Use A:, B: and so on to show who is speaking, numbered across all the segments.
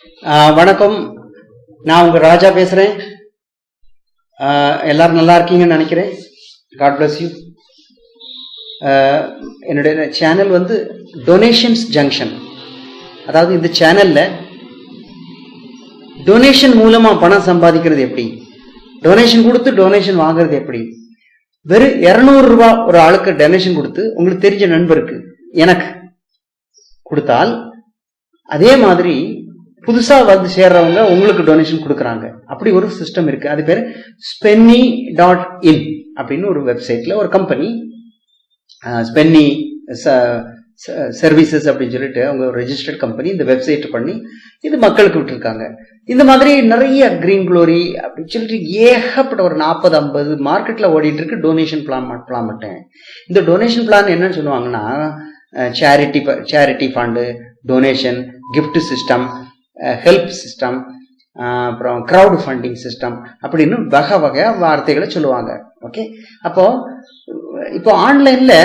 A: வணக்கம். நான் உங்க ராஜா பேசுறேன். எல்லாரும் நல்லா இருக்கீங்கன்னு நினைக்கிறேன். God bless you. என்னுடைய சேனல் வந்து டொனேஷன்ஸ் ஜங்ஷன். அதாவது இந்த சேனல்ல டொனேஷன் மூலமா பணம் சம்பாதிக்கிறது எப்படி, டொனேஷன் கொடுத்து டொனேஷன் வாங்குறது எப்படி, வெறும் 200 ரூபாய் ஒரு ஆளுக்கு டொனேஷன் கொடுத்து உங்களுக்கு தெரிஞ்ச நண்பருக்கு எனக்கு கொடுத்தால் அதே மாதிரி புதுசா வந்து சேர்றவங்க உங்களுக்கு டொனேஷன் கொடுக்குறாங்க. அப்படி ஒரு சிஸ்டம் இருக்கு. அது பேரு Spenny.in அப்படின்னு ஒரு வெப்சைட்ல ஒரு கம்பெனி ஸ்பென்னி சர்வீசஸ் அப்படின்னு சொல்லிட்டு அவங்க ஒரு ரெஜிஸ்டர்ட் கம்பெனி இந்த வெப்சைட் பண்ணி இது மக்களுக்கு விட்டுருக்காங்க. இந்த மாதிரி நிறைய கிரீன் குளோரி அப்படின்னு சொல்லிட்டு ஏகப்பட்ட ஒரு 40-50 மார்க்கெட்ல ஓடிட்டு இருக்கு டொனேஷன் பிளான் மட்டும். இந்த டொனேஷன் பிளான் என்னன்னு சொல்லுவாங்கன்னா charity fund, donation, gift system, help system, அப்புறம் கிரவுட் ஃபண்டிங் சிஸ்டம் அப்படின்னு வகை வகையா வார்த்தைகளை சொல்லுவாங்க. ஓகே, இப்போ ஆன்லைன்ல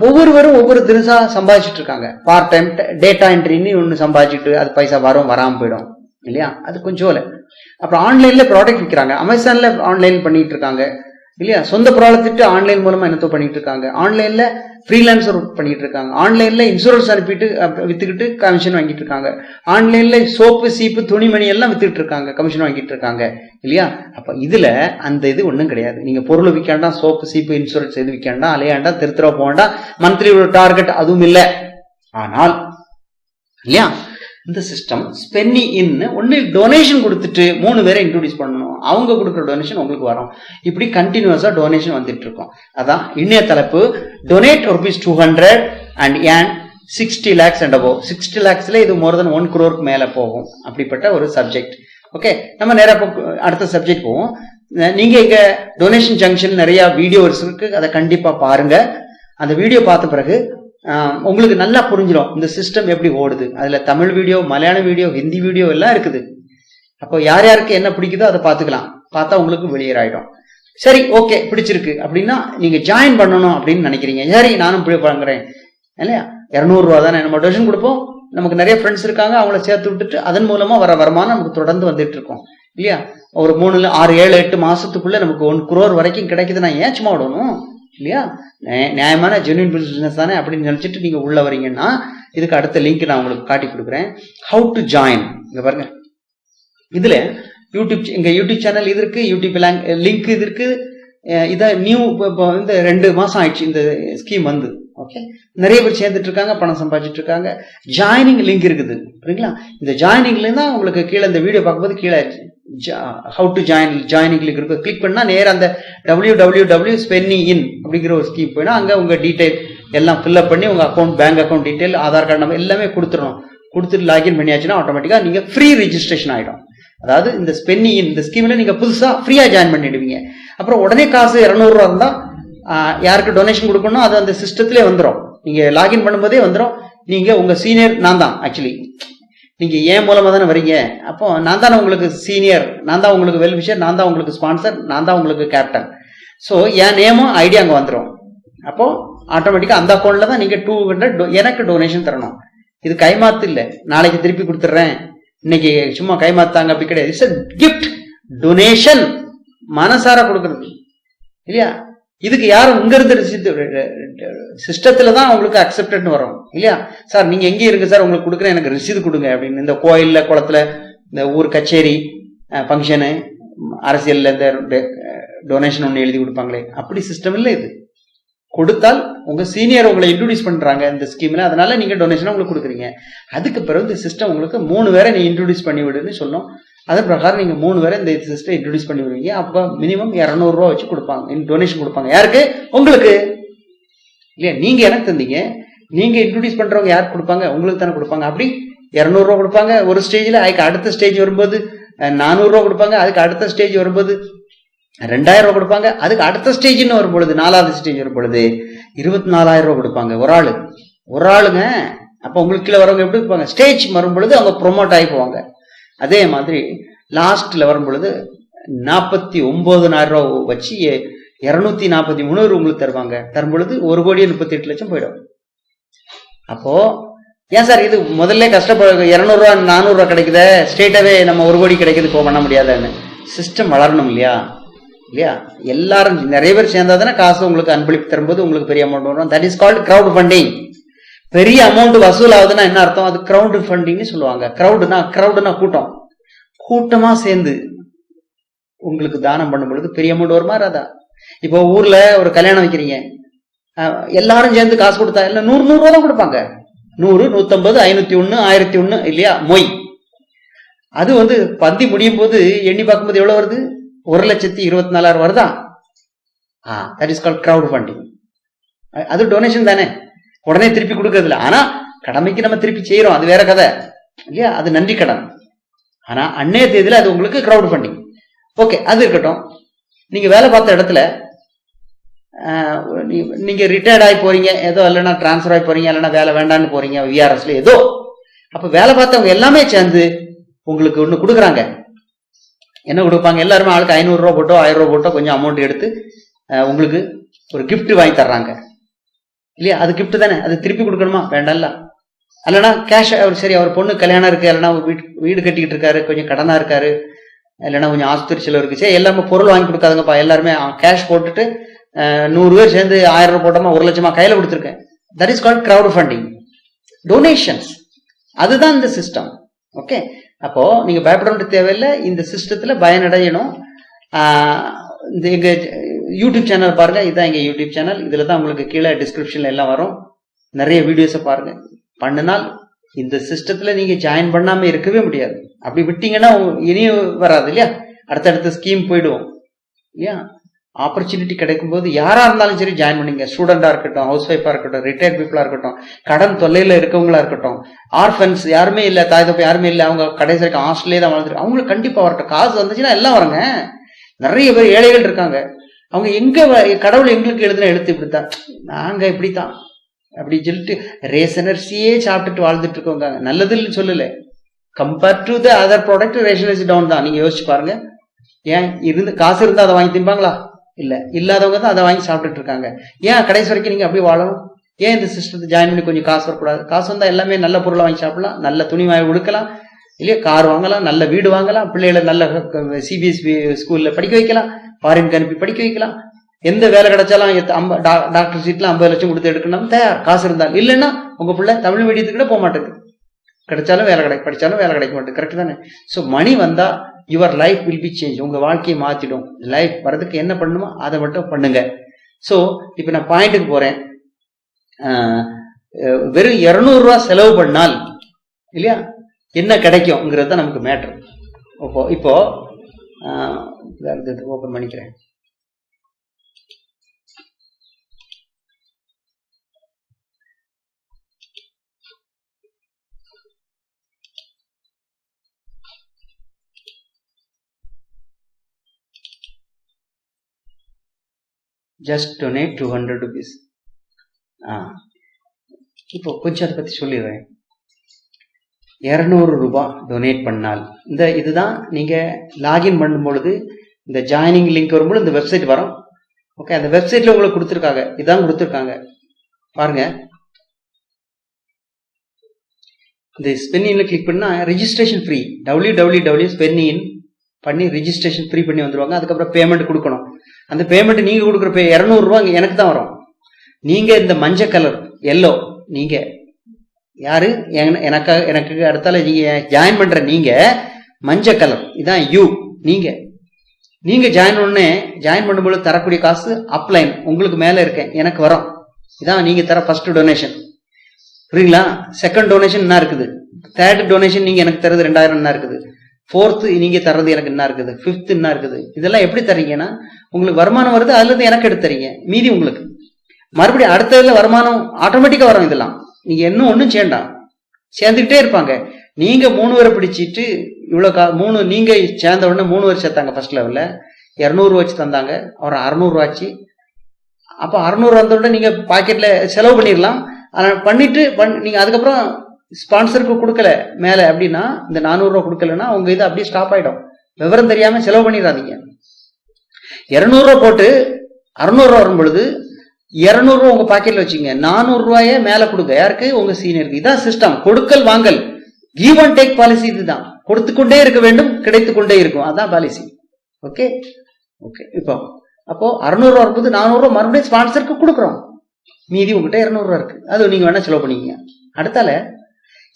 A: ஒவ்வொருவரும் ஒவ்வொரு தினசா சம்பாதிச்சுட்டு இருக்காங்க. பார்ட் டைம் டேட்டா என்ட்ரின்னு ஒன்று சம்பாதிச்சுட்டு அது பைசா வராம போயிடும் இல்லையா, அது கொஞ்சம். அப்புறம் ஆன்லைன்ல ப்ராடக்ட் விற்கிறாங்க, அமேசான்ல ஆன்லைன் பண்ணிட்டு இருக்காங்க இல்லையா, சொந்த ப்ராடக்ட் ஆன்லைன் மூலமா என்னத்தோ பண்ணிட்டு இருக்காங்க, ஆன்லைன்ல ஃப்ரீலான்சர் ஒர்க் பண்ணிட்டு இருக்காங்க, ஆன்லைன்ல இன்சூரன்ஸ் அனுப்பிட்டு வித்துக்கிட்டு கமிஷன் வாங்கிட்டு இருக்காங்க, ஆன்லைன்ல சோப்பு சீப்பு துணிமணி எல்லாம் வித்துட்டு இருக்காங்க, கமிஷன் வாங்கிட்டு இருக்காங்க இல்லையா. அப்ப இதுல அந்த இது ஒண்ணும் கிடையாது. நீங்க பொருள் விற்காண்டா, சோப்பு சீப்பு இன்சூரன்ஸ் எது விற்காண்டா, அலையாண்டா, திருத்திர போண்டா, மந்த்லி ஒரு டார்கெட் அதுவும் இல்லை. ஆனால் இல்லையா இந்த சிஸ்டம் ஸ்பென்னி ஒன்னு டொனேஷன் கொடுத்துட்டு 3 பேரை இன்ட்ரோடியூஸ் பண்ணணும், அவங்க கொடுக்குற டொனேஷன் உங்களுக்கு வரும். இப்படி கண்டினியூஸா டொனேஷன் வந்துட்டு இருக்கும். அதான் இணைய தலைப்பு, donate ₹200 and earn 60 lakhs and above. 60 lakhsல இது மோர் தென் 1 crore மேல போகும். அப்படிப்பட்ட ஒரு சப்ஜெக்ட். ஓகே, நம்ம நேரா அடுத்த சப்ஜெக்ட் போவோம். நீங்க இங்க டொனேஷன் ஜங்ஷன் நிறைய வீடியோஸ் இருக்கு, அதை கண்டிப்பா பாருங்க. அந்த வீடியோ பார்த்த பிறகு உங்களுக்கு நல்லா புரிஞ்சிடும் இந்த சிஸ்டம் எப்படி ஓடுது. அதுல தமிழ் வீடியோ, மலையாள வீடியோ, ஹிந்தி வீடியோ எல்லாம் இருக்குது. அப்போ யார் யாருக்கு என்ன பிடிக்குதோ அதை பார்த்துக்கலாம். பார்த்தா உங்களுக்கு வெளியேறாயிடும். சரி, ஓகே, பிடிச்சிருக்கு அப்படின்னா நீங்க ஜாயின் பண்ணணும் அப்படின்னு நினைக்கிறீங்க. சரி, நானும் வாங்குறேன் இல்லையா, 200 ரூபா தானே நம்ம டொனேஷன் கொடுப்போம், நமக்கு நிறைய ஃப்ரெண்ட்ஸ் இருக்காங்க, அவங்கள சேர்த்து விட்டுட்டு அதன் மூலமா வர வருமானம் நமக்கு தொடர்ந்து வந்துட்டு இருக்கோம் இல்லையா. ஒரு 3, 6, 7, 8 மாசத்துக்குள்ள நமக்கு 1 crore வரைக்கும் கிடைக்குதுன்னா ஏன் சும்மா விடணும் இல்லையா. நியாயமான ஜென்யூன் பிசினஸ் தானே அப்படின்னு நினைச்சிட்டு நீங்க உள்ள வரீங்கன்னா இதுக்கு அடுத்த லிங்க் நான் உங்களுக்கு காட்டி கொடுக்குறேன். How to join. இங்க பாருங்க, இதுல எங்க யூடியூப் சேனல் இது இருக்கு, யூடியூப் லிங்க் இது இருக்கு. இத நியூ இந்த 2 மாசம் ஆயிடுச்சு இந்த ஸ்கீம் வந்து. ஓகே, நிறைய பேர் சேர்ந்துட்டு இருக்காங்க, பணம் சம்பாதிச்சுட்டு இருக்காங்க. ஜாயினிங் லிங்க் இருக்குது சரிங்களா. இந்த ஜாயினிங்ல தான் உங்களுக்கு கீழே இந்த வீடியோ பார்க்கும்போது கீழே ஹவு டு ஜாயினிங் லிங்க் இருக்கு. கிளிக் பண்ணா நேரம் அந்த www.spenny.in அப்படிங்கிற ஒரு ஸ்கீம் போயினா அங்க உங்க டீடைல் எல்லாம் ஃபில்அப் பண்ணி உங்க account, bank account detail, Aadhaar card number எல்லாமே கொடுத்துடணும். கொடுத்துட்டு லாகின் பண்ணியாச்சுன்னா ஆட்டோமேட்டிக்கா நீங்க ஃப்ரீ ரெஜிஸ்ட்ரேஷன் ஆயிடும். அதாவது இந்த Spenny.in இந்த ஸ்கீம்ல நீங்க புதுசா ஃப்ரீயா ஜாயின் பண்ணிடுவீங்க. அப்புறம் உடனே காசு 200 ரூபா இருந்தா யாருக்கு டொனேஷன் கொடுக்கணும் அது அந்த சிஸ்டத்திலே வந்துடும். நீங்க லாகின் பண்ணும்போதே வந்துடும். நீங்க உங்க சீனியர் நான் தான், ஆக்சுவலி நீங்க ஏன் மூலமா தானே வரீங்க, அப்போ நான் தானே உங்களுக்கு சீனியர், நான் தான் உங்களுக்கு வெல்விஷர், நான் தான் உங்களுக்கு ஸ்பான்சர், நான் தான் உங்களுக்கு கேப்டன். ஸோ என் நேமும் ஐடியா அங்கே வந்துடும். அப்போ ஆட்டோமேட்டிக்கா அந்த அக்கௌண்ட்ல தான் நீங்க 200 எனக்கு டொனேஷன் தரணும். இது கைமாத்து இல்லை, நாளைக்கு திருப்பி கொடுத்துட்றேன், இன்னைக்கு சும்மா கைமாத்தாங்க அப்படி கிடையாது. இட்ஸ் கிஃப்ட் டொனேஷன், மனசார கொடுக்கறது இல்லையா. இதுக்கு யாரும் இங்க இருந்து சிஸ்டத்துல தான் உங்களுக்கு அக்செப்டட்னு வரும் இல்லையா. சார் நீங்க எங்கே இருக்கு சார், உங்களுக்கு கொடுக்குறேன், எனக்கு ரசீது கொடுங்க அப்படின்னு. இந்த கோயில்ல, குளத்துல, இந்த ஊர் கச்சேரி, ஃபங்க்ஷனு, அரசியல்ல இந்த டொனேஷன் ஒன்று எழுதி கொடுப்பாங்களே, அப்படி சிஸ்டம் இல்லை. இது கொடுத்தால் உங்க சீனியர் உங்களை இன்ட்ரோடியூஸ் பண்றாங்க இந்த ஸ்கீம்ல, அதனால நீங்க டொனேஷன் உங்களுக்கு கொடுக்குறீங்க. அதுக்கு பிறகு இந்த சிஸ்டம் உங்களுக்கு 3 பேரை நீ இன்ட்ரோடியூஸ் பண்ணி விடுன்னு சொன்னோம். அதன் பிரகாரம் நீங்க 3 பேரை இந்த சிஸ்டம் இன்ட்ரோடியூஸ் பண்ணி விடுவீங்க. அப்போ மினிமம் 200 ரூபா வச்சு கொடுப்பாங்க, டொனேஷன் கொடுப்பாங்க. யாருக்கு? உங்களுக்கு இல்லையா. நீங்க எனக்கு தந்தீங்க, நீங்க இன்ட்ரோடியூஸ் பண்றவங்க யாருக்கு கொடுப்பாங்க? உங்களுக்கு தானே கொடுப்பாங்க. அப்படி 200 ரூபா கொடுப்பாங்க ஒரு ஸ்டேஜ்ல. அதுக்கு அடுத்த ஸ்டேஜ் வரும்போது 400 ரூபா கொடுப்பாங்க. அதுக்கு அடுத்த ஸ்டேஜ் வரும்போது 2000 ரூபா கொடுப்பாங்க. அதுக்கு அடுத்த ஸ்டேஜ்னு வரும் பொழுது, 4வது ஸ்டேஜ் வரும் பொழுது 24,000 ரூபா கொடுப்பாங்க ஒரு ஆளுங்க. அப்ப உங்களுக்கு கீழே வரவங்க எப்படி இருப்பாங்க? ஸ்டேஜ் வரும் பொழுது அவங்க ப்ரொமோட் ஆகி போவாங்க. அதே மாதிரி லாஸ்ட்ல வரும் பொழுது 49,000 ரூபா வச்சு 243 உங்களுக்கு தருவாங்க. தரும் பொழுது 1,38,00,000 போயிடும். அப்போ ஏன் சார் இது முதல்ல கஷ்டப்பட 200 ரூபா 400 ரூபா கிடைக்குது, ஸ்ட்ரெயிட்டாவே நம்ம 1 கோடி கிடைக்குது, இப்போ பண்ண முடியாதுன்னு. சிஸ்டம் வளரணும் இல்லையா? இல்லையா? எல்லாரும் நிறைய பேர் சேர்ந்தாதானே காசு உங்களுக்கு அன்பளிப்பு தரும்போது உங்களுக்கு பெரிய அமௌண்ட் வரும். That is called crowd funding. பெரிய அமௌண்ட் வசூல் ஆகுதுன்னா என்ன அர்த்தம்? அது கிரௌட் ஃபண்டிங்னு சொல்லுவாங்க. கிரௌடுனா கூட்டம். கூட்டமா சேர்ந்து உங்களுக்கு தானம் பண்ணும் பொழுது பெரிய அமௌண்ட் வருமா ராதா? இப்போ ஊர்ல ஒரு கல்யாணம் வைக்கிறீங்க, எல்லாரும் சேர்ந்து காசு கொடுத்தா இல்லை 100 ரூபா தான் கொடுப்பாங்க. 100, 150, 501, 1001 இல்லையா? மொய். அது பந்தி முடியும் போது எண்ணி பார்க்கும்போது எவ்வளவு வருது? 1,24,000 வருதா? That is called crowd funding. அது டொனேஷன் தானே, உடனே திருப்பி கொடுக்கறது இல்லை. ஆனா கடமைக்கு நம்ம திருப்பி செய்யறோம், அது வேற கதை இல்லையா? அது நன்றி கடன். ஆனா அன்னைய தேதியில அது உங்களுக்கு கிரௌட் ஃபண்டிங். ஓகே, அது இருக்கட்டும். நீங்க வேலை பார்த்த இடத்துல நீங்க ரிட்டையர்ட் ஆகி போறீங்க, ஏதோ இல்லைன்னா டிரான்ஸ்பர் ஆகி போறீங்க, இல்லைன்னா வேலை வேண்டான்னு போறீங்க, விஆர்எஸ்ல ஏதோ. அப்ப வேலை பார்த்தவங்க எல்லாமே சேர்ந்து உங்களுக்கு ஒண்ணு கொடுக்குறாங்க. என்ன கொடுப்பாங்க? எல்லாருமே ஆளுக்கு 500 ரூபா போட்டோ 1000 ரூபா போட்டோ கொஞ்சம் அமௌண்ட் எடுத்து உங்களுக்கு ஒரு கிஃப்ட் வாங்கி தர்றாங்க இல்லையா? அது கிஃப்ட் தானே, அது திருப்பி கொடுக்கணுமா? வேண்டாம்ல. இல்லைன்னா கேஷ், அவர் சரி அவர் பொண்ணு கல்யாணம் இருக்கு, இல்லைன்னா வீடு கட்டிக்கிட்டு இருக்காரு, கொஞ்சம் கடனா இருக்காரு, இல்லைன்னா கொஞ்சம் ஆஸ்பத்திரி செலவு இருக்கு, சரி எல்லாமே பொருள் வாங்கி கொடுக்காதுங்கப்பா, எல்லாருமே கேஷ் போட்டுட்டு 100 பேர் சேர்ந்து 1000 ரூபாய் போட்டோமா 1 லட்சமா கையில கொடுத்துருக்கேன். That is called crowd funding, donations. அதுதான் இந்த சிஸ்டம். ஓகே, அப்போ நீங்க பயப்பட வேண்டிய தேவையில்லை. இந்த சிஸ்டத்துல பயனடையணும். இந்த எங்க யூடியூப் சேனல் பாருங்க, இதுதான் எங்க யூடியூப் சேனல். இதுல தான் உங்களுக்கு கீழே டிஸ்கிரிப்ஷன்ல எல்லாம் வரும். நிறைய வீடியோஸை பாருங்க. பண்ணினால் இந்த சிஸ்டத்துல நீங்க ஜாயின் பண்ணாம இருக்கவே முடியாது. அப்படி விட்டீங்கன்னா இனியும் வராது இல்லையா? அடுத்தடுத்த ஸ்கீம் போயிடுவோம் இல்லையா? ஆப்பர்ச்சுனிட்டி கிடைக்கும் போது யாரா இருந்தாலும் சரி ஜாயின் பண்ணிங்க. ஸ்டூடெண்டா இருக்கட்டும், ஹவுஸ் ஒய்ஃபா இருக்கட்டும், ரிட்டையர்ட் பீப்புளா இருக்கட்டும், கடன் தொல்லையில இருக்கவங்களா இருக்கட்டும், ஆர்ஃபன்ஸ் யாருமே இல்ல, தாய் தப்ப யாருமே இல்லை, அவங்க கடைசி வரைக்கும் ஹாஸ்டல்லே தான் வாழ்ந்துருக்கு, அவங்களுக்கு கண்டிப்பா வரட்டும். காசு வந்துச்சுன்னா எல்லாம் வரங்க. நிறைய பேர் ஏழைகள் இருக்காங்க. அவங்க எங்க கடவுள் எங்களுக்கு எழுதுன எழுத்து இப்படித்தான், நாங்க இப்படித்தான் அப்படின்னு சொல்லிட்டு ரேஷனரிசியே சாப்பிட்டுட்டு வாழ்ந்துட்டு இருக்கவங்க. நல்லதுன்னு சொல்லல, compare to the other product ரேஷனரிசி டவுன் தான். நீங்க யோசிச்சு பாருங்க. ஏன் காசு இருந்தா அதை வாங்கி திம்பாங்களா? இல்ல, இல்லாதவங்க தான் அதை வாங்கி சாப்பிட்டுட்டு இருக்காங்க. ஏன் கடைசி வரைக்கும் நீங்க அப்படி வாழணும்? ஏன் இந்த சிஸ்டத்தை ஜாயின் பண்ணி கொஞ்சம் காசு வரக்கூடாது? காசு வந்தா எல்லாமே நல்ல பொருளை வாங்கி சாப்பிடலாம், நல்ல துணி வாங்கி உடுக்கலாம் இல்லையா? கார் வாங்கலாம், நல்ல வீடு வாங்கலாம், பிள்ளைகளை நல்ல சிபிஎஸ்சி ஸ்கூல்ல படிக்க வைக்கலாம், ஃபாரினுக்கு அனுப்பி படிக்க வைக்கலாம். எந்த வேலை கிடைச்சாலும் டாக்டர் சீட்ல 50 லட்சம் கொடுத்து எடுக்கணும் தயார், காசு இருந்தால். இல்லைன்னா உங்க பிள்ளை தமிழ் மீடியத்துக்கு கூட போக மாட்டேங்குது, கிடைச்சாலும் வேலை கிடைக்கும், படிச்சாலும் வேலை கிடைக்க மாட்டேங்குது. கரெக்ட் தானே? ஸோ மணி வந்தா your life will be change. உங்க வாழ்க்கையை மாத்திடும். லைஃப் வரதுக்கு என்ன பண்ணணுமோ அதை மட்டும் பண்ணுங்க. ஸோ இப்போ நான் பாயிண்ட்டுக்கு போறேன். வெறும் 200 ரூபா செலவு பண்ணால் இல்லையா என்ன கிடைக்கும்ங்கிறது தான் நமக்கு மேட்ரு. இப்போ ஓபன் பண்ணிக்கிறேன். Just donate 200 rupees. இப்போ கொஞ்சம் அதை பத்தி சொல்லிடுறேன். 200 ரூபாய் டொனேட் பண்ணால் இதுதான் நீங்க லாகின் பண்ணும் பொழுது இந்த ஜாயினிங் லிங்க் வரும்போது இந்த வெப்சைட் வரும். ஓகே, அந்த வெப்சைட்ல உங்களுக்கு கொடுத்துருக்காங்க, இதான் கொடுத்துருக்காங்க பாருங்க. இந்த ஸ்பென்னின்ல கிளிக் பண்ணா ரெஜிஸ்ட்ரேஷன் ஃப்ரீ. www.spenny பண்ணி ரெஜிஸ்ட்ரேஷன் ஃப்ரீ பண்ணி வந்துருவாங்க. அதுக்கப்புறம் பேமெண்ட் கொடுக்கணும். அந்த பேமெண்ட் நீங்க கொடுக்குற 200 ரூபாய் எனக்கு தான் வரும். நீங்க இந்த மஞ்சள் கலர் எல்லோ, நீங்க யாரு? எனக்கு அடுத்தால நீங்க ஜாயின் பண்ற நீங்க மஞ்சள் கலர் இதான் யூ. நீங்க ஜாயின் பண்ணும்போது தரக்கூடிய காசு அப்லைன் உங்களுக்கு மேல இருக்கேன் எனக்கு வரும். இதான் நீங்க தர ஃபர்ஸ்ட் டொனேஷன். புரியுங்களா? செகண்ட் டொனேஷன் என்ன இருக்குது, தேர்ட் டொனேஷன் நீங்க எனக்கு தரது 2000 என்ன இருக்குது, ஃபோர்த்து நீங்க தர்றது எனக்கு என்ன இருக்குது, ஃபிஃப்த் என்ன இருக்குது. இதெல்லாம் எப்படி தரீங்கன்னா உங்களுக்கு வருமானம் வருது, அதுல இருந்து எனக்கு எடுத்து தரீங்க, மீதி உங்களுக்கு மறுபடியும் அடுத்ததுல வருமானம் ஆட்டோமேட்டிக்கா வரும். இதெல்லாம் நீங்க இன்னும் ஒன்றும் சேர்ந்தாம் சேர்ந்துக்கிட்டே இருப்பாங்க. நீங்க 3 பேரை பிடிச்சிட்டு இவ்வளவு நீங்க சேர்ந்த உடனே 3 பேர் சேர்த்தாங்க. ஃபர்ஸ்ட் லெவல்ல 200 வச்சு தந்தாங்க, அப்புறம் 600 ஆச்சு. அப்ப 600 வந்த உடனே நீங்க பாக்கெட்ல செலவு பண்ணிடலாம். பண்ணிட்டு நீங்க அதுக்கப்புறம் ஸ்பான்சருக்கு கொடுக்கல மேல அப்படின்னா இந்த 400 ரூபாய் கொடுக்கலன்னா உங்க இது அப்படியே ஸ்டாப் ஆயிடும். விவரம் தெரியாம செலவு பண்ணிடாதீங்க. 200 ரூபாய் போட்டு 600 ரூபாய் வரும் பொழுது 200 உங்க பாக்கெட்ல வச்சுங்க, 400 ரூபாய மேல கொடுங்க. யாருக்கு? உங்க சீனியருக்கு. இதான் சிஸ்டம். கொடுக்கல் வாங்கல், கிவ் அண்ட் டேக் பாலிசி. இதுதான். கொடுத்துக்கொண்டே இருக்க வேண்டும், கிடைத்து கொண்டே இருக்கும். அதான் பாலிசி. Okay okay. இப்போ அப்போ 600 ரூபா இருக்கும்போது 400 ரூபா மறுபடியும் ஸ்பான்சருக்கு கொடுக்குறோம். மீதி உங்ககிட்ட 200 ரூபா இருக்கு, அது நீங்க வேணா செலவு பண்ணிக்கங்க. அடுத்தால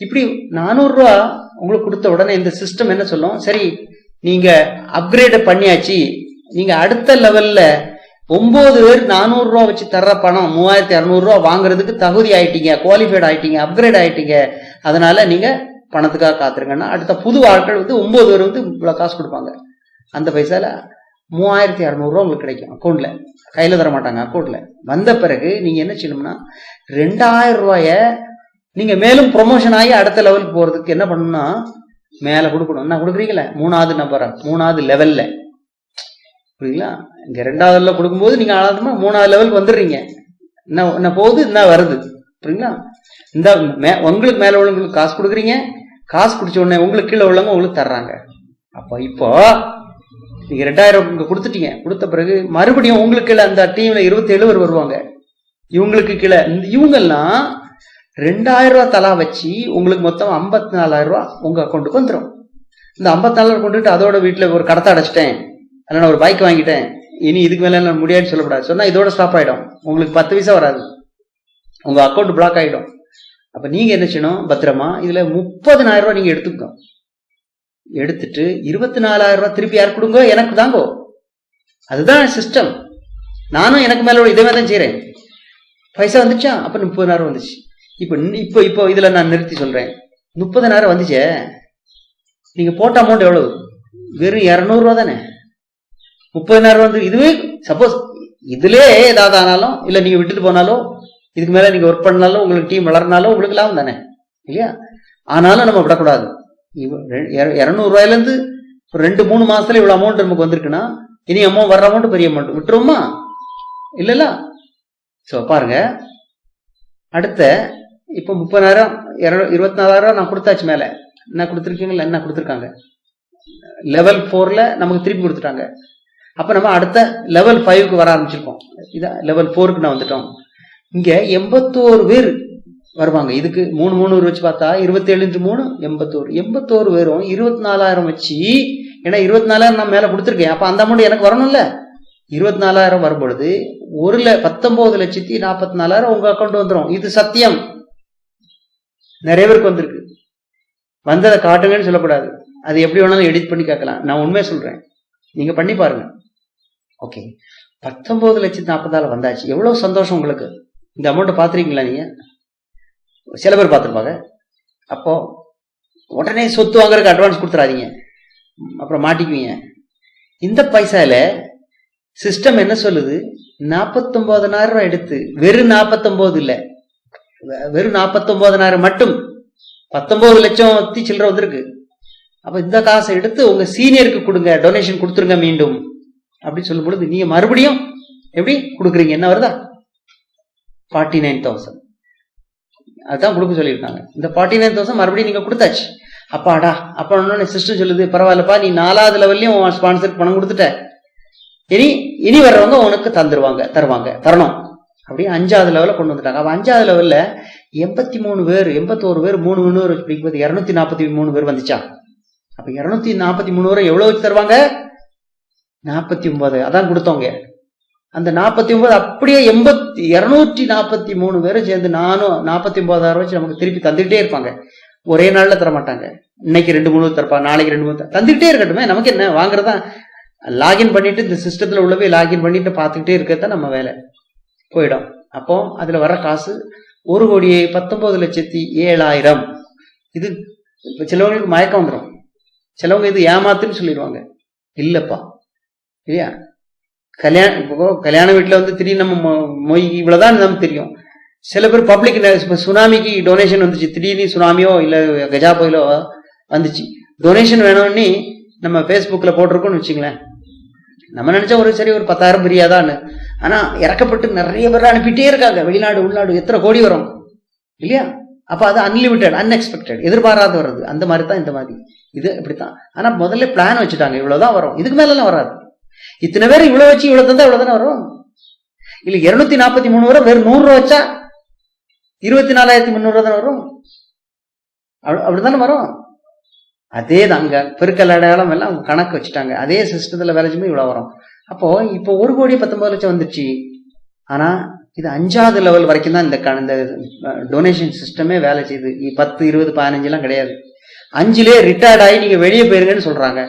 A: இப்படி 400 ரூபா உங்களுக்கு கொடுத்த உடனே இந்த சிஸ்டம் என்ன சொல்லும்? சரி, நீங்க அப்கிரேட் பண்ணியாச்சு, நீங்க அடுத்த லெவல்ல 9 பேர் 400 ரூபா வச்சு தர்ற பணம் 3200 ரூபா வாங்குறதுக்கு தகுதி ஆயிட்டீங்க, குவாலிஃபைட் ஆயிட்டீங்க, அப்கிரேட் ஆயிட்டீங்க. அதனால நீங்க பணத்துக்காக காத்துருங்கன்னா அடுத்த புது ஆட்கள் 9 பேர் இவ்வளவு காசு கொடுப்பாங்க. அந்த பைசால 3200 ரூபா உங்களுக்கு கிடைக்கும் அக்கௌண்ட்ல. கையில தர மாட்டாங்க, அக்கௌண்ட்ல. வந்த பிறகு நீங்க என்ன செய்யணும்னா 2000 ரூபாய நீங்க மேலும் ப்ரொமோஷன் ஆகி அடுத்த லெவலுக்கு போறதுக்கு என்ன பண்ணணும்னா மேல கொடுக்கணும். என்ன கொடுக்குறீங்களா? 3வது நம்பரா, 3வது லெவல்ல. புரியுங்களா? இங்க 2வது கொடுக்கும்போது நீங்க ஆழமா 3வது லெவலுக்கு வந்துடுறீங்க. என்ன போகுது, என்ன வருது. புரியுங்களா? இந்த உங்களுக்கு மேல உள்ளவங்களுக்கு காசு கொடுக்குறீங்க, காசு குடிச்ச உடனே உங்களுக்கு கீழே உள்ளவங்க உங்களுக்கு தர்றாங்க. அப்போ இப்போ நீங்க 2000 இங்க கொடுத்துட்டீங்க. கொடுத்த பிறகு மறுபடியும் உங்களுக்கு கீழே அந்த டீம்ல 27 பேர் வருவாங்க. இவங்களுக்கு கீழே இவங்கெல்லாம் 2000 ரூபா தலா வச்சு உங்களுக்கு மொத்தம் 54000 ரூபா உங்க அக்கௌண்ட்டுக்கு வந்துடும். இந்த 54000 கொண்டுட்டு அதோட வீட்டுல ஒரு கடத்தை அடைச்சிட்டேன், இல்லைன்னா ஒரு பைக் வாங்கிட்டேன், இனி இதுக்கு மேல நான் முடியாதுன்னு சொல்லக்கூடாது. சொன்னா இதோட ஸ்டாப் ஆயிடும். உங்களுக்கு 10 பைசா வராது, உங்க அக்கௌண்ட் பிளாக் ஆயிடும். அப்ப நீங்க என்ன செய்யணும்? பத்திரமா இதுல 30000 ரூபாய் நீங்க எடுத்துக்கணும். எடுத்துட்டு 24000 ரூபாய் திருப்பி யார் கொடுங்க? எனக்கு தாங்கோ. அதுதான் சிஸ்டம். நானும் எனக்கு மேல இதே மாதிரி தான் செய்யறேன். பைசா வந்துச்சா? அப்ப 30000 வந்துச்சு. இப்போ இதுல நான் நிறுத்தி சொல்றேன். 30000 வந்துச்சே, நீங்க போட்ட அமௌண்ட் எவ்வளவு? வெறும் 200 ரூபா தானே. 30000 வந்து இதுவே சப்போஸ் இதுலயே ஏதாவது ஆனாலும், இல்ல நீங்க விட்டுட்டு போனாலும், இதுக்கு மேல நீங்க ஒர்க் பண்ணாலும், உங்களுக்கு டீம் வளர்னாலும் உங்களுக்கு லாபம் தானே, இல்லையா? ஆனாலும் நம்ம விடக்கூடாது. 200 ரூபாயில இருந்து ஒரு 2-3 மாசத்துல இவ்வளவு அமௌண்ட் நமக்கு வந்திருக்குன்னா, இனி அமௌண்ட் வர்ற அமௌண்ட் பெரிய அமௌண்ட் விட்டுருமா? இல்லல்ல. சோ பாருங்க, அடுத்த இப்ப 30000 24000 நான் கொடுத்தாச்சு. மேல என்ன கொடுத்துருக்கீங்களா? என்ன கொடுத்துருக்காங்க? லெவல் 4ல நமக்கு திருப்பி கொடுத்துட்டாங்க. அப்ப நம்ம அடுத்த லெவல் 5க்கு வர ஆரம்பிச்சிருக்கோம். இதான் லெவல் 4க்கு நான் வந்துட்டோம். இங்க 81 பேர் வருவாங்க. இதுக்கு 3 வச்சு பார்த்தா 27 × 3 81 பேரும் 24000 வச்சு, ஏன்னா 24000 நான் மேல கொடுத்துருக்கேன். அப்ப அந்த அமௌண்ட் எனக்கு வரணும்ல. 24000 வரும்பொழுது 19,44,000 உங்க அக்கௌண்ட் வந்துடும். இது சத்தியம். நிறைய பேருக்கு வந்திருக்கு. வந்ததை காட்டுங்கன்னு சொல்லக்கூடாது. அது எப்படி வேணாலும் எடிட் பண்ணி கேட்கலாம். நான் உண்மையை சொல்றேன், நீங்க பண்ணி பாருங்க. ஓகே, 19,40,000 வந்தாச்சு. எவ்வளவு சந்தோஷம் உங்களுக்கு. இந்த அமௌண்ட் பாத்துருக்கீங்களா நீங்க? சில பேர் பார்த்துருப்பாங்க. அப்போ உடனே சொத்து வாங்குறதுக்கு அட்வான்ஸ் கொடுத்துறாதீங்க, அப்புறம் மாட்டிக்குவீங்க. இந்த பைசால சிஸ்டம் என்ன சொல்லுது? 49,000 ரூபாய் எடுத்து, வெறும் 49 இல்ல, வெறும் 49,000 மட்டும் 19 லட்சம் சில்லற வந்திருக்கு. அப்ப இந்த காசை எடுத்து உங்க சீனியருக்கு கொடுங்க, டொனேஷன் கொடுத்துருங்க மீண்டும் அப்படின்னு சொல்லும் பொழுது நீங்க மறுபடியும் எப்படி கொடுக்குறீங்க? என்ன வருதா? 49,000. அதுதான் கொடுக்க சொல்லியிருக்காங்க. இந்த 49,000 மறுபடியும் நீங்க கொடுத்தாச்சு. அப்பாடா, அப்ப சிஸ்டம் சொல்லுது, பரவாயில்லப்பா, நீ 4வது லெவல்லையும் ஸ்பான்சருக்கு பணம் கொடுத்துட்ட, இனி வர்றவங்க உனக்கு தரணும் அப்படி 5வது லெவல்ல கொண்டு வந்துட்டாங்க. அப்ப 5வது லெவல்ல 81 பேர் 3 படிக்கும்போது 243 பேர் வந்துச்சா? அப்ப 243 பேர் எவ்வளவு வச்சு தருவாங்க? 49. அதான் கொடுத்தவங்க. அந்த 49 அப்படியே 243 பேரும் சேர்ந்து நானும் 49,000 வச்சு நமக்கு திருப்பி தந்துகிட்டே இருப்பாங்க. ஒரே நாள்ல தர மாட்டாங்க. இன்னைக்கு 2-3 தரப்பா, நாளைக்கு 2-3 தந்துகிட்டே இருக்கட்டுமே. நமக்கு என்ன, வாங்குறதா? லாகின் பண்ணிட்டு இந்த சிஸ்டத்துல உள்ளவே லாகின் பண்ணிட்டு பார்த்துக்கிட்டே இருக்கதான் நம்ம வேலை போயிடும். அப்போ அதுல வர்ற காசு 1,19,07,000. இது சிலவங்களுக்கு மயக்கம் வந்துடும். சிலவங்க இது ஏமாத்துன்னு சொல்லிடுவாங்க. இல்லப்பா, இல்லையா? கல்யாண வீட்டுல திடீர்னு நம்ம மொய் இவ்வளவுதான் நமக்கு தெரியும். சில பேர் பப்ளிக் சுனாமிக்கு டொனேஷன் வந்துச்சு, திடீர்னு சுனாமியோ இல்ல கஜா புயலோ வந்துச்சு, டொனேஷன் வேணும்னு நம்ம பேஸ்புக்ல போட்டிருக்கோம்னு வச்சுங்களேன். நம்ம நினைச்சா ஒரு 10,000 பிரியாதான்னு. ஆனா இறக்கப்பட்டு நிறைய பேர் அனுப்பிட்டே இருக்காங்க, வெளிநாடு உள்நாடு எத்தனை கோடி வரும் இல்லையா? அப்ப அது அன்லிமிட்டட், அன்எக்ஸ்பெக்டட், எதிர்பாராத வருது. அந்த மாதிரி தான் இந்த மாதிரி இது இப்படித்தான். ஆனா முதல்ல பிளான் வச்சுட்டாங்க, இவ்வளவுதான் வரும், இதுக்கு மேல எல்லாம் வராது. இத்தனை பேர் இவ்வளவு வச்சு இவ்வளவு தந்தா இவ்வளவு தானே வரும். இல்ல 243 வரும், வெறும் 100 ரூபா வச்சா 24,300 தான் வரும். அப்படித்தானே வரும். அதே தாங்க பெருக்கல் அடையாளம் எல்லாம் கணக்கு வச்சுட்டாங்க. அதே சிஸ்டத்துல வேலை செய்யும்போது இவ்வளவு வரும். அப்போ இப்போ 1,19,00,000 வந்துருச்சு. ஆனா இது 5வது லெவல் வரைக்கும் தான் இந்த டொனேஷன் சிஸ்டமே வேலை செய்யுது. 10, 20, 15 எல்லாம் கிடையாது. 5லயே ரிட்டையர்ட் ஆகி நீங்க வெளியே போயிருங்கன்னு சொல்றாங்க.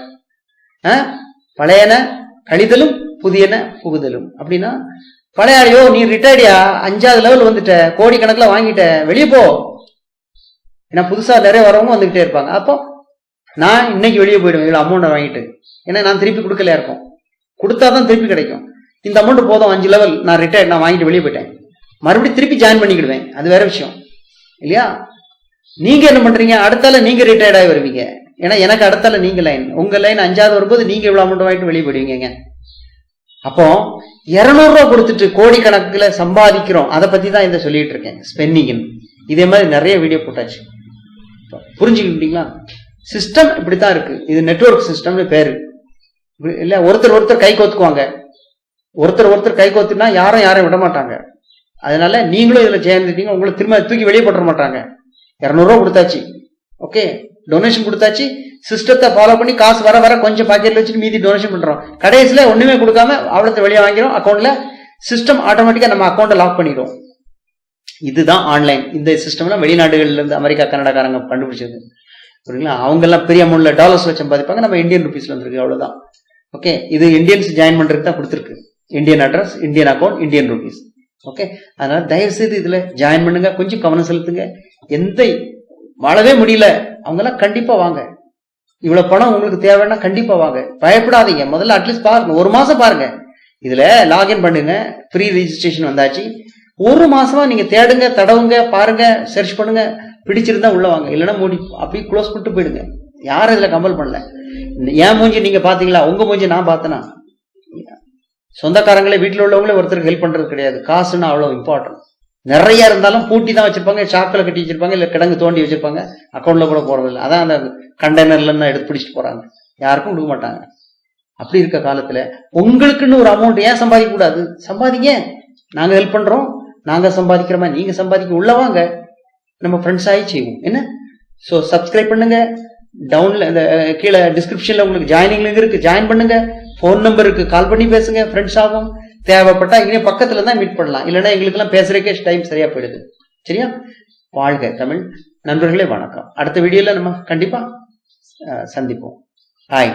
A: பழையன கழிதலும் புதியன புகுதலும். அப்படின்னா பழையாளியோ நீ ரிட்டையர்டியா 5வது லெவல் வந்துட்ட, கோடி கணக்குல வாங்கிட்ட, வெளியே போ. ஏன்னா புதுசா நிறைய வரவங்க வந்துகிட்டே இருப்பாங்க. அப்போ நான் இன்னைக்கு வெளியே போயிடுவேன் இவ்வளவு அமௌண்ட் வாங்கிட்டு. ஏன்னா நான் திருப்பி கொடுக்கலையா இருக்கும், கொடுத்தாதான் திருப்பி கிடைக்கும். இந்த அமௌண்ட் போதும் 5 லெவல் நான் ரிட்டையர்ட், நான் வாங்கிட்டு வெளியே போயிட்டேன், மறுபடியும் திருப்பி ஜாயின் பண்ணிக்கிடுவேன், அது வேற விஷயம் இல்லையா? நீங்க என்ன பண்றீங்க, அடுத்தால நீங்க ரிட்டையர்ட் ஆகி வருவீங்க. ஏன்னா எனக்கு அடுத்தால நீங்க லைன், உங்க லைன் 5வது வரும்போது நீங்க இவ்வளவு அமௌண்ட் வாங்கிட்டு வெளியே போயிடுவீங்க. அப்போ 200 ரூபா கொடுத்துட்டு கோடி கணக்குல சம்பாதிக்கிறோம். அதை பத்தி தான் இதை சொல்லிட்டு இருக்கேன், ஸ்பென்னிங். இதே மாதிரி நிறைய வீடியோ போட்டாச்சு, புரிஞ்சுக்கிட்டீங்களா? சிஸ்டம் இப்படித்தான் இருக்கு. இது நெட்வொர்க் சிஸ்டம்னு பேரு இல்ல. ஒருத்தர் கை கோத்துக்குவாங்க, ஒருத்தர் கை கோத்துனா யாரையும் விட மாட்டாங்க. அதனால நீங்களும் இதுல சேர்ந்துட்டீங்க, உங்களை திரும்ப தூக்கி வெளியே போட்டுற மாட்டாங்க. 200 ரூபா கொடுத்தாச்சு, ஓகே, டொனேஷன் கொடுத்தாச்சு. சிஸ்டத்தை ஃபாலோ பண்ணி காசு வர கொஞ்சம் பாக்கெட்ல வச்சுட்டு மீதி டொனேஷன் பண்றோம். கடைசியில ஒண்ணுமே கொடுக்காம அவ்வளவு வெளியே வாங்கிறோம் அக்கௌண்ட்ல. சிஸ்டம் ஆட்டோமேட்டிக்கா நம்ம அக்கௌண்ட்டை லாக் பண்ணிடும். இதுதான் ஆன்லைன். இந்த சிஸ்டம்லாம் வெளிநாடுகள்ல இருந்து அமெரிக்கா கனடாக்காரங்க கண்டுபிடிச்சது, புரியுங்களா? அவங்க எல்லாம் பெரிய அமௌண்ட்ல டாலர்ஸ்ல சம்பாதிப்பாங்க, நம்ம இந்தியன் ருபீஸ்ல வந்துருக்கு, அவ்வளவுதான். ஓகே, இது இந்தியன்ஸ் ஜாயின் பண்றதுக்கு தான் கொடுத்துருக்கு. Indian address, Indian account, Indian rupees. Okay, அதனால தயவு செய்து இதுல ஜாயின் பண்ணுங்க, கொஞ்சம் கவனம் செலுத்துங்க. எந்த வாழவே முடியல அவங்க எல்லாம் கண்டிப்பா வாங்க. இவ்வளவு பணம் உங்களுக்கு தேவைன்னா கண்டிப்பா வாங்க, பயப்படாதீங்க. முதல்ல அட்லீஸ்ட் பாருங்க, 1 மாசம் பாருங்க. இதுல லாகின் பண்ணுங்க, ஃப்ரீ ரெஜிஸ்ட்ரேஷன் வந்தாச்சு. 1 மாசமா நீங்க தேடுங்க, தடவுங்க, பாருங்க, சர்ச் பண்ணுங்க. பிடிச்சிருந்தா உள்ள வாங்க, இல்லைன்னா மூடி அப்படியே க்ளோஸ் பண்ணிட்டு போயிடுங்க. யாரும் இதுல கம்பல் பண்ணல. ஏன் மூஞ்சி நீங்க பாத்தீங்களா, உங்க மூஞ்சி நான் பார்த்தேனா? சொந்தக்காரங்களே வீட்டுல உள்ளவங்களே ஒருத்தருக்கு ஹெல்ப் பண்றது கிடையாது. காசுன்னா அவ்வளவு இம்பார்ட்டன்ட். நிறைய இருந்தாலும் பூட்டி தான் வச்சிருப்பாங்க, சாக்கில் கட்டி வச்சிருப்பாங்க, இல்ல கிடங்கு தோண்டி வச்சிருப்பாங்க, அக்கௌண்ட்ல கூட போறது இல்லை. அதான் அந்த கண்டெய்னர்ல இருந்து எடுத்து பிடிச்சிட்டு போறாங்க, யாருக்கும் கொடுக்க மாட்டாங்க. அப்படி இருக்க காலத்துல உங்களுக்குன்னு ஒரு அமௌண்ட் ஏன் சம்பாதிக்க கூடாது? சம்பாதிங்க, நாங்க ஹெல்ப் பண்றோம், நாங்க சம்பாதிக்கிற மாதிரி நீங்க சம்பாதிக்க உள்ள வாங்க, நம்ம ஃப்ரெண்ட்ஸ் ஆகி செய்வோம் என்ன. ஸோ சப்ஸ்கிரைப் பண்ணுங்க, டவுன்ல இந்த கீழே டிஸ்கிரிப்ஷன்ல உங்களுக்கு ஜாயினிங் லிங்க் இருக்கு, ஜாயின் பண்ணுங்க. ஃபோன் நம்பர் இருக்கு, கால் பண்ணி பேசுங்க, ஃப்ரெண்ட்ஸ் ஆகும். தேவைப்பட்டா இங்கே பக்கத்துல தான் மீட் பண்ணலாம், இல்லைன்னா எங்களுக்கு எல்லாம் பேசுறதுக்கே டைம் சரியா போயிடுது. சரியா? வாழ்க தமிழ். நண்பர்களே வணக்கம். அடுத்த வீடியோல நம்ம கண்டிப்பா சந்திப்போம். ஹாய்.